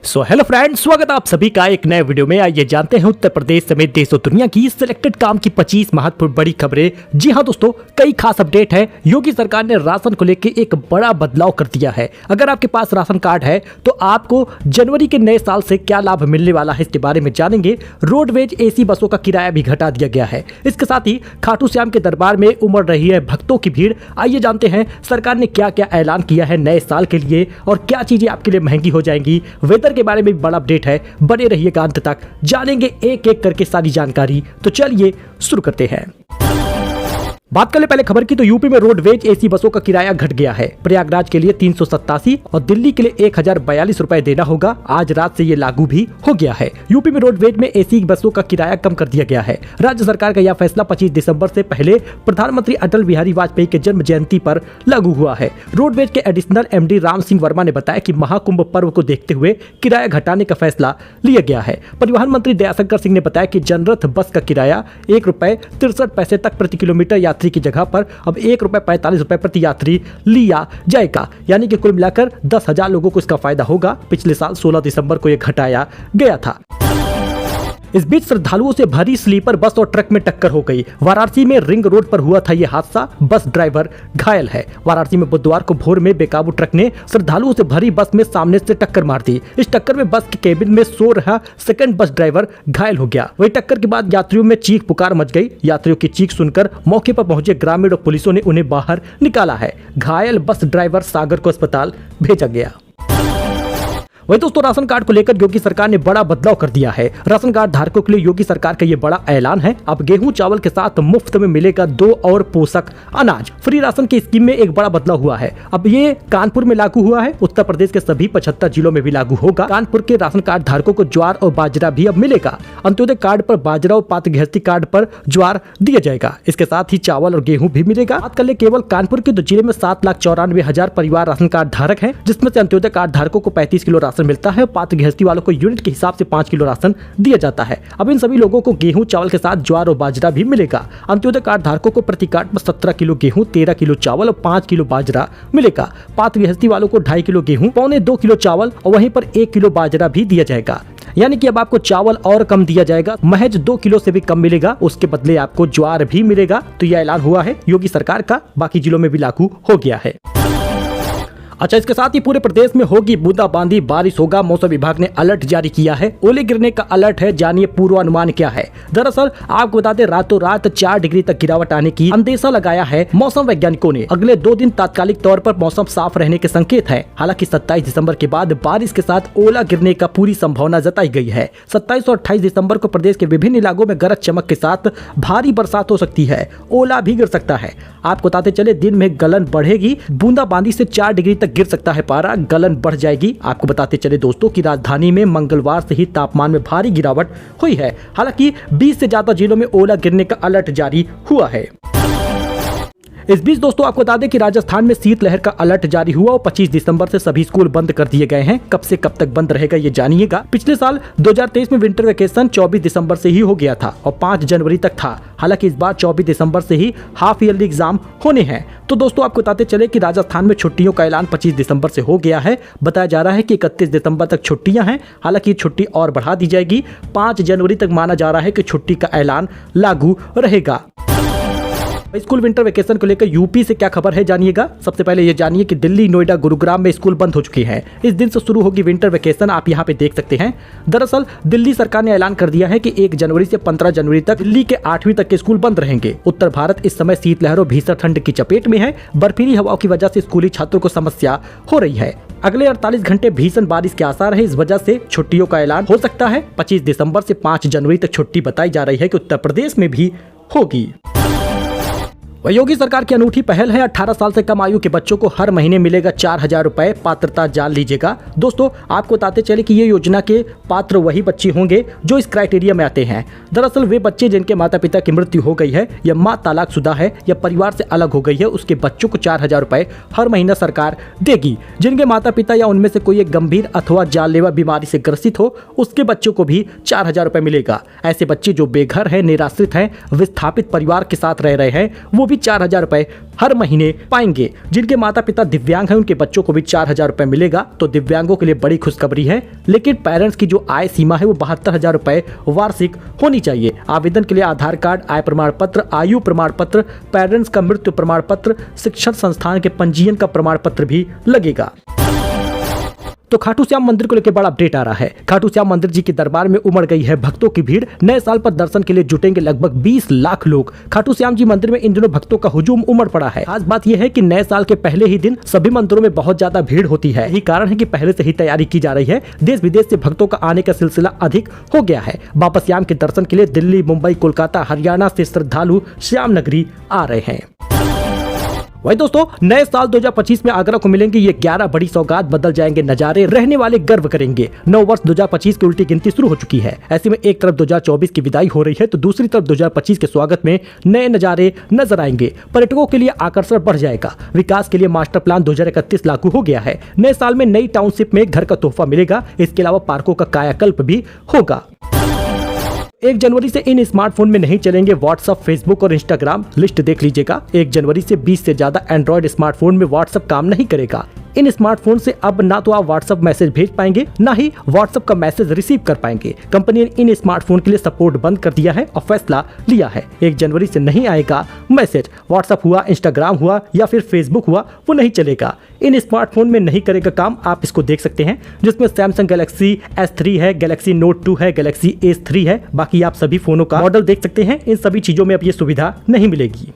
Hello friends, स्वागत है आप सभी का एक नए वीडियो में। आइए जानते हैं उत्तर प्रदेश समेत देश और दुनिया की सिलेक्टेड काम की 25 महत्वपूर्ण बड़ी खबरें। जी हां दोस्तों, कई खास अपडेट है। योगी सरकार ने राशन को लेकर एक बड़ा बदलाव कर दिया है। अगर आपके पास राशन कार्ड है तो आपको जनवरी के नए साल से क्या लाभ मिलने वाला है, इसके बारे में जानेंगे। रोडवेज एसी बसों का किराया भी घटा दिया गया है। इसके साथ ही खाटू श्याम के दरबार में उमड़ रही है भक्तों की भीड़। आइए जानते हैं सरकार ने क्या क्या ऐलान किया है नए साल के लिए और क्या चीजें आपके लिए महंगी हो जाएंगी। वेदर के बारे में भी बड़ा अपडेट है, बने रहिएगा अंत तक, जानेंगे एक एक करके सारी जानकारी। तो चलिए शुरू करते हैं। बात कर ले पहले खबर की, तो यूपी में रोडवेज एसी बसों का किराया घट गया है। प्रयागराज के लिए 387 और दिल्ली के लिए 1042 रुपए देना होगा। आज रात से ये लागू भी हो गया है। यूपी में रोडवेज में एसी बसों का किराया कम कर दिया गया है। राज्य सरकार का यह फैसला 25 दिसंबर से पहले प्रधानमंत्री अटल बिहारी वाजपेयी के जन्म जयंती पर लागू हुआ है। रोडवेज के एडिशनल MD राम सिंह वर्मा ने बताया कि महाकुंभ पर्व को देखते हुए किराया घटाने का फैसला लिया गया है। परिवहन मंत्री दयाशंकर सिंह ने बताया कि जनरथ बस का किराया ₹1.63 तक प्रति किलोमीटर यात्री की जगह पर अब ₹1.45 प्रति यात्री लिया जाएगा। यानी कि कुल मिलाकर 10,000 लोगों को इसका फायदा होगा। पिछले साल 16 दिसंबर को यह घटाया गया था। इस बीच श्रद्धालुओं से भरी स्लीपर बस और ट्रक में टक्कर हो गई। वाराणसी में रिंग रोड पर हुआ था यह हादसा। बस ड्राइवर घायल है। वाराणसी में बुधवार को भोर में बेकाबू ट्रक ने श्रद्धालुओं से भरी बस में सामने से टक्कर मार दी। इस टक्कर में बस के केबिन में सो रहा सेकंड बस ड्राइवर घायल हो गया। वही टक्कर के बाद यात्रियों में चीख पुकार मच गई। यात्रियों की चीख सुनकर मौके पर पहुंचे ग्रामीण और पुलिसों ने उन्हें बाहर निकाला है। घायल बस ड्राइवर सागर को अस्पताल भेजा गया। वही दोस्तों, राशन कार्ड को लेकर योगी सरकार ने बड़ा बदलाव कर दिया है। राशन कार्ड धारकों के लिए योगी सरकार का ये बड़ा ऐलान है। अब गेहूं चावल के साथ मुफ्त में मिलेगा 2 और पोषक अनाज। फ्री राशन की स्कीम में एक बड़ा बदलाव हुआ है। अब ये कानपुर में लागू हुआ है। उत्तर प्रदेश के सभी 75 जिलों में भी लागू होगा। कानपुर के राशन कार्ड धारकों को ज्वार और बाजरा भी अब मिलेगा। अंत्योदय कार्ड पर बाजरा और पात्र गृहस्थी कार्ड पर ज्वार दिया जाएगा। इसके साथ ही चावल और गेहूं भी मिलेगा। बात कर ले केवल कानपुर के तो जिले में 7,94,000 परिवार राशन कार्ड धारक है, जिसमें से अंत्योदय कार्ड धारकों को 35 किलो राशन मिलता है। पात्र गृहस्थी वालों को यूनिट के हिसाब से 5 किलो राशन दिया जाता है। अब इन सभी लोगों को गेहूं चावल के साथ ज्वार और बाजरा भी मिलेगा। अंत्योदय कार्ड धारकों को प्रति कार्ड पर 17 किलो गेहूं, 13 किलो चावल और 5 किलो बाजरा मिलेगा। पात्र गृहस्थी वालों को 2.5 किलो गेहूं, 2.25 किलो चावल और वहीं पर 1 किलो बाजरा भी दिया जाएगा। यानी कि अब आपको चावल और कम दिया जाएगा, महज 2 किलो से भी कम मिलेगा। उसके बदले आपको ज्वार भी मिलेगा। तो यह ऐलान हुआ है योगी सरकार का, बाकी जिलों में भी लागू हो गया है। अच्छा, इसके साथ ही पूरे प्रदेश में होगी बूंदाबांदी, बारिश होगा। मौसम विभाग ने अलर्ट जारी किया है। ओले गिरने का अलर्ट है। जानिए पूर्वानुमान क्या है। दरअसल आपको बता दें, रातों रात 4 डिग्री तक गिरावट आने की अंदेशा लगाया है मौसम वैज्ञानिकों ने। अगले 2 दिन तात्कालिक तौर पर मौसम साफ रहने के संकेत है। हालांकि 27 दिसंबर के बाद बारिश के साथ ओला गिरने का पूरी संभावना जताई गई है। 27 और 28 दिसंबर को प्रदेश के विभिन्न इलाकों में गरज चमक के साथ भारी बरसात हो सकती है। ओला भी गिर सकता है। आपको बताते चले, दिन में गलन बढ़ेगी। बूंदाबांदी से 4 डिग्री तक गिर सकता है पारा, गलन बढ़ जाएगी। आपको बताते चले दोस्तों कि राजधानी में मंगलवार से ही तापमान में भारी गिरावट हुई है। हालांकि 20 से ज्यादा जिलों में ओला गिरने का अलर्ट जारी हुआ है। इस बीच दोस्तों आपको बता दें कि राजस्थान में शीतलहर का अलर्ट जारी हुआ और 25 दिसंबर से सभी स्कूल बंद कर दिए गए हैं। कब से कब तक बंद रहेगा ये जानिएगा। पिछले साल 2023 में विंटर वेकेशन 24 दिसंबर से ही हो गया था और 5 जनवरी तक था। हालांकि इस बार 24 दिसंबर से ही हाफ ईयरली एग्जाम होने हैं। तो दोस्तों आपको बताते चले कि राजस्थान में छुट्टियों का ऐलान 25 दिसंबर से हो गया है। बताया जा रहा है कि 31 दिसंबर तक छुट्टियां हैं। हालांकि छुट्टी और बढ़ा दी जाएगी। 5 जनवरी तक माना जा रहा है कि छुट्टी का ऐलान लागू रहेगा। स्कूल विंटर वेकेशन को लेकर यूपी से क्या खबर है जानिएगा। सबसे पहले ये जानिए कि दिल्ली, नोएडा, गुरुग्राम में स्कूल बंद हो चुके हैं। इस दिन से शुरू होगी विंटर वेकेशन। आप यहाँ पे देख सकते हैं। दरअसल दिल्ली सरकार ने ऐलान कर दिया है कि 1 जनवरी से 15 जनवरी तक दिल्ली के 8वीं तक के स्कूल बंद रहेंगे। उत्तर भारत इस समय शीतलहर और भीषण ठंड की चपेट में है। बर्फीली हवाओं की वजह से स्कूली छात्रों को समस्या हो रही है। अगले 48 घंटे भीषण बारिश के आसार है। इस वजह से छुट्टियों का ऐलान हो सकता है। 25 दिसंबर से 5 जनवरी तक छुट्टी बताई जा रही है कि उत्तर प्रदेश में भी होगी। वह योगी सरकार की अनूठी पहल है। 18 साल से कम आयु के बच्चों को हर महीने मिलेगा 4,000 रुपए। पात्रता जान लीजिएगा। दोस्तों आपको बताते चले कि ये योजना के पात्र वही बच्चे होंगे जो इस क्राइटेरिया में आते हैं। दरअसल वे बच्चे जिनके माता पिता की मृत्यु हो गई है या माँ तलाकशुदा है या परिवार से अलग हो गई है, उसके बच्चों को 4,000 रुपए हर महीना सरकार देगी। जिनके माता पिता या उनमें से कोई एक गंभीर अथवा जानलेवा बीमारी से ग्रसित हो, उसके बच्चों को भी 4,000 रुपए मिलेगा। ऐसे बच्चे जो बेघर है, निराश्रित है, विस्थापित परिवार के साथ रह रहे हैं, वो भी 4,000 रुपए हर महीने पाएंगे। जिनके माता पिता दिव्यांग हैं उनके बच्चों को भी 4,000 रुपए मिलेगा। तो दिव्यांगों के लिए बड़ी खुशखबरी है। लेकिन पेरेंट्स की जो आय सीमा है वो 72,000 रुपए वार्षिक होनी चाहिए। आवेदन के लिए आधार कार्ड, आय प्रमाण पत्र, आयु प्रमाण पत्र, पेरेंट्स का मृत्यु प्रमाण पत्र, शिक्षण संस्थान के पंजीयन का प्रमाण पत्र भी लगेगा। तो खाटू श्याम मंदिर को लेकर बड़ा अपडेट आ रहा है। खाटू श्याम मंदिर जी के दरबार में उमड़ गई है भक्तों की भीड़। नए साल पर दर्शन के लिए जुटेंगे लगभग 20 लाख लोग। खाटू श्याम जी मंदिर में इन दिनों भक्तों का हुजूम उमड़ पड़ा है। खास बात यह है कि नए साल के पहले ही दिन सभी मंदिरों में बहुत ज्यादा भीड़ होती है। यही कारण है कि पहले से ही तैयारी की जा रही है। देश विदेश से भक्तों का आने का सिलसिला अधिक हो गया है। बाबा श्याम के दर्शन के लिए दिल्ली, मुंबई, कोलकाता, हरियाणा से श्रद्धालु श्याम नगरी आ रहे हैं। वही दोस्तों, नए साल 2025 में आगरा को मिलेंगे ये 11 बड़ी सौगात, बदल जाएंगे नजारे, रहने वाले गर्व करेंगे। नव वर्ष 2025 की उल्टी गिनती शुरू हो चुकी है। ऐसे में एक तरफ 2024 की विदाई हो रही है तो दूसरी तरफ 2025 के स्वागत में नए नजारे नजर आएंगे। पर्यटकों के लिए आकर्षण बढ़ जाएगा। विकास के लिए मास्टर प्लान 2031 लागू हो गया है। नए साल में नई टाउनशिप में घर का तोहफा मिलेगा। इसके अलावा पार्कों का कायाकल्प भी होगा। 1 जनवरी से इन स्मार्टफोन में नहीं चलेंगे व्हाट्सएप, फेसबुक और इंस्टाग्राम। लिस्ट देख लीजिएगा। 1 जनवरी से 20 से ज्यादा एंड्रॉयड स्मार्टफोन में व्हाट्सएप काम नहीं करेगा। इन स्मार्टफोन से अब ना तो आप व्हाट्सएप मैसेज भेज पाएंगे, ना ही व्हाट्सएप का मैसेज रिसीव कर पाएंगे। कंपनी ने इन स्मार्टफोन के लिए सपोर्ट बंद कर दिया है और फैसला लिया है। 1 जनवरी से नहीं आएगा मैसेज। व्हाट्सएप हुआ, इंस्टाग्राम हुआ या फिर फेसबुक हुआ, वो नहीं चलेगा। इन स्मार्टफोन में नहीं करेगा काम। आप इसको देख सकते हैं, जिसमें सैमसंग गैलेक्सी S3 है, गैलेक्सी नोट 2 है, गैलेक्सी S3 है। बाकी आप सभी फोनों का मॉडल देख सकते हैं। इन सभी चीजों में अब ये सुविधा नहीं मिलेगी।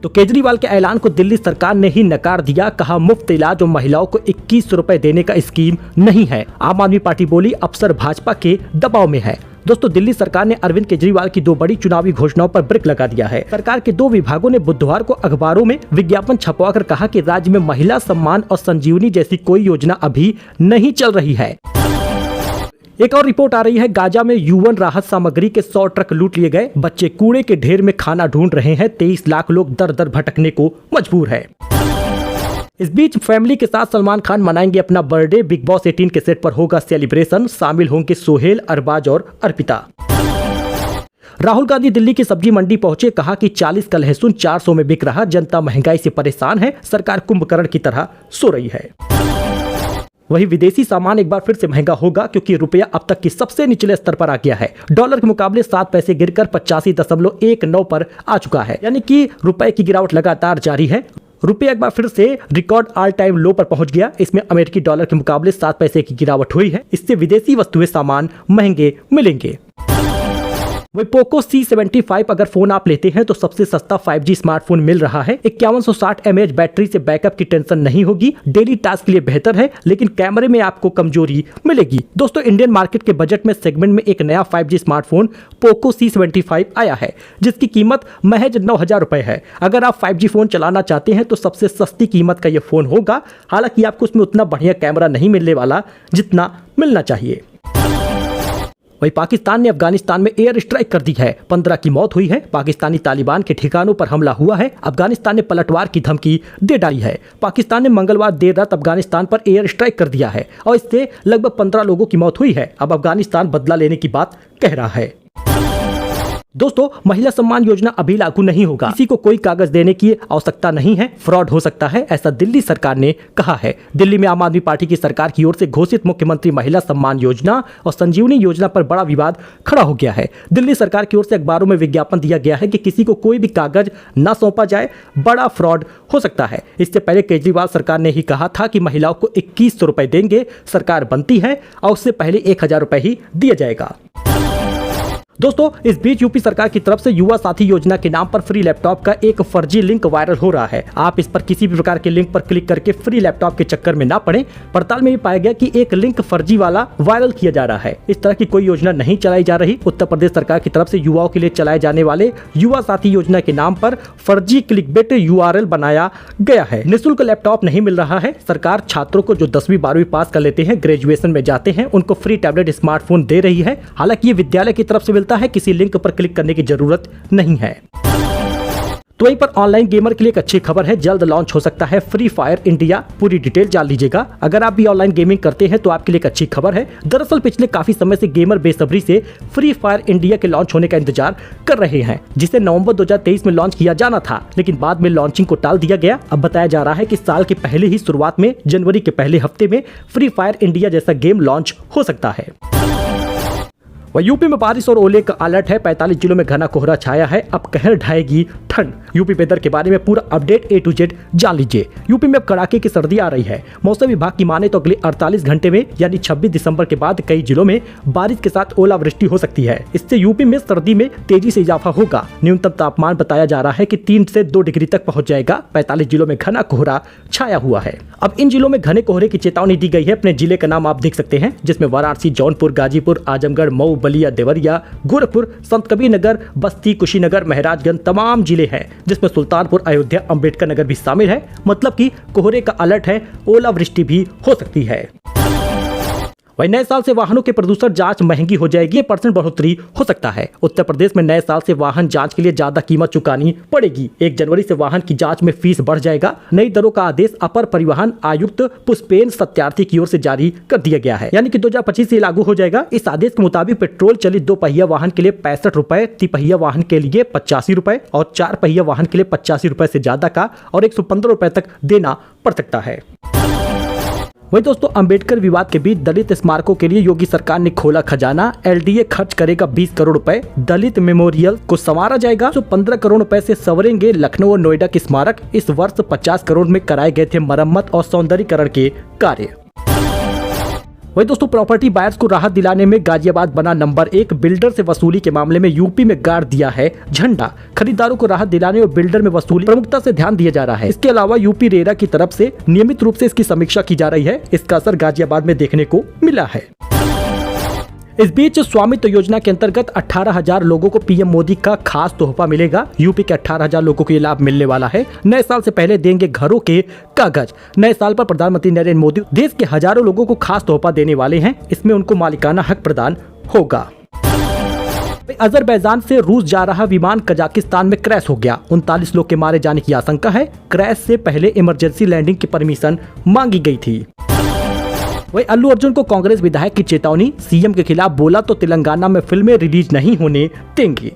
तो केजरीवाल के ऐलान को दिल्ली सरकार ने ही नकार दिया। कहा मुफ्त इलाज और महिलाओं को 2100 रुपए देने का स्कीम नहीं है। आम आदमी पार्टी बोली अफसर भाजपा के दबाव में है। दोस्तों, दिल्ली सरकार ने अरविंद केजरीवाल की 2 बड़ी चुनावी घोषणाओं पर ब्रेक लगा दिया है। सरकार के 2 विभागों ने बुधवार को अखबारों में विज्ञापन छपवाकर कहा कि राज्य में महिला सम्मान और संजीवनी जैसी कोई योजना अभी नहीं चल रही है। एक और रिपोर्ट आ रही है, गाजा में यूएन राहत सामग्री के 100 ट्रक लूट लिए गए। बच्चे कूड़े के ढेर में खाना ढूंढ रहे हैं। 23 लाख लोग दर दर भटकने को मजबूर है। इस बीच फैमिली के साथ सलमान खान मनाएंगे अपना बर्थडे। बिग बॉस 18 के सेट पर होगा सेलिब्रेशन। शामिल होंगे सोहेल, अरबाज और अर्पिता। राहुल गांधी दिल्ली की सब्जी मंडी पहुंचे। कहा कि 40 का लहसुन 400 में बिक रहा। जनता महंगाई से परेशान है। सरकार कुंभकर्ण की तरह सो रही है। वही विदेशी सामान एक बार फिर से महंगा होगा, क्योंकि रुपया अब तक की सबसे निचले स्तर पर आ गया है। डॉलर के मुकाबले 7 पैसे गिरकर 85.19 पर आ चुका है। यानी कि रुपए की गिरावट लगातार जारी है। रुपया एक बार फिर से रिकॉर्ड ऑल टाइम लो पर पहुंच गया। इसमें अमेरिकी डॉलर के मुकाबले 7 पैसे की गिरावट हुई है। इससे विदेशी वस्तुएं सामान महंगे मिलेंगे। वही पोको C75 अगर फोन आप लेते हैं तो सबसे सस्ता 5G स्मार्टफोन मिल रहा है। 5160 mAh बैटरी से बैकअप की टेंशन नहीं होगी। डेली टास्क के लिए बेहतर है, लेकिन कैमरे में आपको कमजोरी मिलेगी। दोस्तों, इंडियन मार्केट के बजट में सेगमेंट में एक नया 5G स्मार्टफोन पोको C75 आया है, जिसकी कीमत महज 9,000 रुपए है। अगर आप 5G फोन चलाना चाहते हैं तो सबसे सस्ती कीमत का यह फोन होगा। हालांकि आपको उसमें उतना बढ़िया कैमरा नहीं मिलने वाला जितना मिलना चाहिए। वही पाकिस्तान ने अफगानिस्तान में एयर स्ट्राइक कर दी है। 15 की मौत हुई है। पाकिस्तानी तालिबान के ठिकानों पर हमला हुआ है। अफगानिस्तान ने पलटवार की धमकी दे डाली है। पाकिस्तान ने मंगलवार देर रात अफगानिस्तान पर एयर स्ट्राइक कर दिया है और इससे लगभग 15 लोगों की मौत हुई है। अब अफगानिस्तान बदला लेने की बात कह रहा है। दोस्तों, महिला सम्मान योजना अभी लागू नहीं होगा। किसी को कोई कागज देने की आवश्यकता नहीं है। फ्रॉड हो सकता है, ऐसा दिल्ली सरकार ने कहा है। दिल्ली में आम आदमी पार्टी की सरकार की ओर से घोषित मुख्यमंत्री महिला सम्मान योजना और संजीवनी योजना पर बड़ा विवाद खड़ा हो गया है। दिल्ली सरकार की ओर से अखबारों में विज्ञापन दिया गया है कि किसी को कोई भी कागज न सौंपा जाए, बड़ा फ्रॉड हो सकता है। इससे पहले केजरीवाल सरकार ने ही कहा था कि महिलाओं को 2100 रुपए देंगे। सरकार बनती है और उससे पहले 1000 रुपए ही दिया जाएगा। दोस्तों, इस बीच यूपी सरकार की तरफ से युवा साथी योजना के नाम पर फ्री लैपटॉप का एक फर्जी लिंक वायरल हो रहा है। आप इस पर किसी भी प्रकार के लिंक पर क्लिक करके फ्री लैपटॉप के चक्कर में ना पड़े। पड़ताल में ये पाया गया कि एक लिंक फर्जी वाला वायरल किया जा रहा है। इस तरह की कोई योजना नहीं चलाई जा रही। उत्तर प्रदेश सरकार की तरफ से युवाओं के लिए चलाए जाने वाले युवा साथी योजना के नाम पर फर्जी क्लिकबेट URL बनाया गया है। निःशुल्क लैपटॉप नहीं मिल रहा है। सरकार छात्रों को जो 10वीं 12वीं पास कर लेते हैं, ग्रेजुएशन में जाते हैं, उनको फ्री टैबलेट स्मार्टफोन दे रही है। हालांकि ये विद्यालय की तरफ से मिलता है, किसी लिंक पर क्लिक करने की जरूरत नहीं है। तो वहीं पर ऑनलाइन गेमर के लिए एक अच्छी खबर है, जल्द लॉन्च हो सकता है फ्री फायर इंडिया। पूरी डिटेल जान लीजिएगा। अगर आप भी ऑनलाइन गेमिंग करते हैं तो आपके लिए एक अच्छी खबर है। दरअसल पिछले काफी समय से गेमर बेसब्री से फ्री फायर इंडिया के लॉन्च होने का इंतजार कर रहे हैं, जिसे नवंबर 2023 में लॉन्च किया जाना था, लेकिन बाद में लॉन्चिंग को टाल दिया गया। अब बताया जा रहा है कि साल के पहले ही शुरुआत में जनवरी के पहले हफ्ते में फ्री फायर इंडिया जैसा गेम लॉन्च हो सकता है। वह यूपी में बारिश और ओले का अलर्ट है। 45 जिलों में घना कोहरा छाया है। अब कहर ढाएगी ठंड। यूपी वेदर के बारे में पूरा अपडेट A to Z जान लीजिए। यूपी में अब कड़ाके की सर्दी आ रही है। मौसम विभाग की माने तो अगले 48 घंटे में यानी 26 दिसंबर के बाद कई जिलों में बारिश के साथ ओलावृष्टि हो सकती है। इससे यूपी में सर्दी में तेजी से इजाफा होगा। न्यूनतम तापमान बताया जा रहा है कि 3 से 2 डिग्री तक पहुंच जाएगा। 45 जिलों में घना कोहरा छाया हुआ है। अब इन जिलों में घने कोहरे की चेतावनी दी गई है। अपने जिले का नाम आप देख सकते हैं, जिसमें वाराणसी, जौनपुर, गाजीपुर, आजमगढ़, मऊ, बलिया, देवरिया, गोरखपुर, संत कबीर नगर, बस्ती, कुशीनगर, महराजगंज तमाम जिले हैं, जिसमें सुल्तानपुर, अयोध्या, अंबेडकर नगर भी शामिल है। मतलब कि कोहरे का अलर्ट है, ओलावृष्टि भी हो सकती है। वही नए साल से वाहनों के प्रदूषण जांच महंगी हो जाएगी। 1% बढ़ोतरी हो सकता है। उत्तर प्रदेश में नए साल से वाहन जांच के लिए ज्यादा कीमत चुकानी पड़ेगी। 1 जनवरी से वाहन की जांच में फीस बढ़ जाएगा। नई दरों का आदेश अपर परिवहन आयुक्त पुष्पेन सत्यार्थी की ओर से जारी कर दिया गया है, यानी कि 2025 से लागू हो जाएगा। इस आदेश के मुताबिक पेट्रोल चलित 2 पहिया वाहन के लिए 65 रुपए, तिपहिया वाहन के लिए 85 रुपए और 4 पहिया वाहन के लिए 85 रुपए से ज्यादा का और 115 रुपए तक देना पड़ सकता है। वही दोस्तों, अंबेडकर विवाद के बीच दलित स्मारकों के लिए योगी सरकार ने खोला खजाना। LDA खर्च करेगा 20 करोड़ रुपए। दलित मेमोरियल को संवारा जाएगा। तो 15 करोड़ रुपए से संवरेंगे लखनऊ और नोएडा के स्मारक। इस वर्ष 50 करोड़ में कराए गए थे मरम्मत और सौंदर्यीकरण के कार्य। वही दोस्तों, प्रॉपर्टी बायर्स को राहत दिलाने में गाजियाबाद बना नंबर 1। बिल्डर से वसूली के मामले में यूपी में गाड़ दिया है झंडा। खरीदारों को राहत दिलाने और बिल्डर में वसूली प्रमुखता से ध्यान दिया जा रहा है। इसके अलावा यूपी रेरा की तरफ से नियमित रूप से इसकी समीक्षा की जा रही है। इसका असर गाजियाबाद में देखने को मिला है। इस बीच स्वामित्व योजना के अंतर्गत 18,000 लोगों को पीएम मोदी का खास तोहफा मिलेगा। यूपी के 18,000 लोगों को ये लाभ मिलने वाला है। नए साल से पहले देंगे घरों के कागज। नए साल पर प्रधानमंत्री नरेंद्र मोदी देश के हजारों लोगों को खास तोहफा देने वाले हैं। इसमें उनको मालिकाना हक प्रदान होगा। अजरबैजान से रूस जा रहा विमान कजाकिस्तान में क्रैश हो गया। 39 लोग के मारे जाने की आशंका है। क्रैश से पहले इमरजेंसी लैंडिंग की परमिशन मांगी गई थी। वही अल्लू अर्जुन को कांग्रेस विधायक की चेतावनी। सीएम के खिलाफ बोला तो तेलंगाना में फिल्में रिलीज नहीं होने देंगे।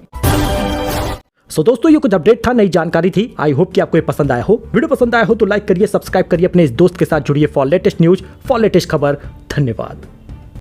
सो दोस्तों, ये कुछ अपडेट था, नई जानकारी थी। आई होप कि आपको ये पसंद आया हो। वीडियो पसंद आया हो तो लाइक करिए, सब्सक्राइब करिए, अपने इस दोस्त के साथ जुड़िए for latest news, for latest खबर। धन्यवाद।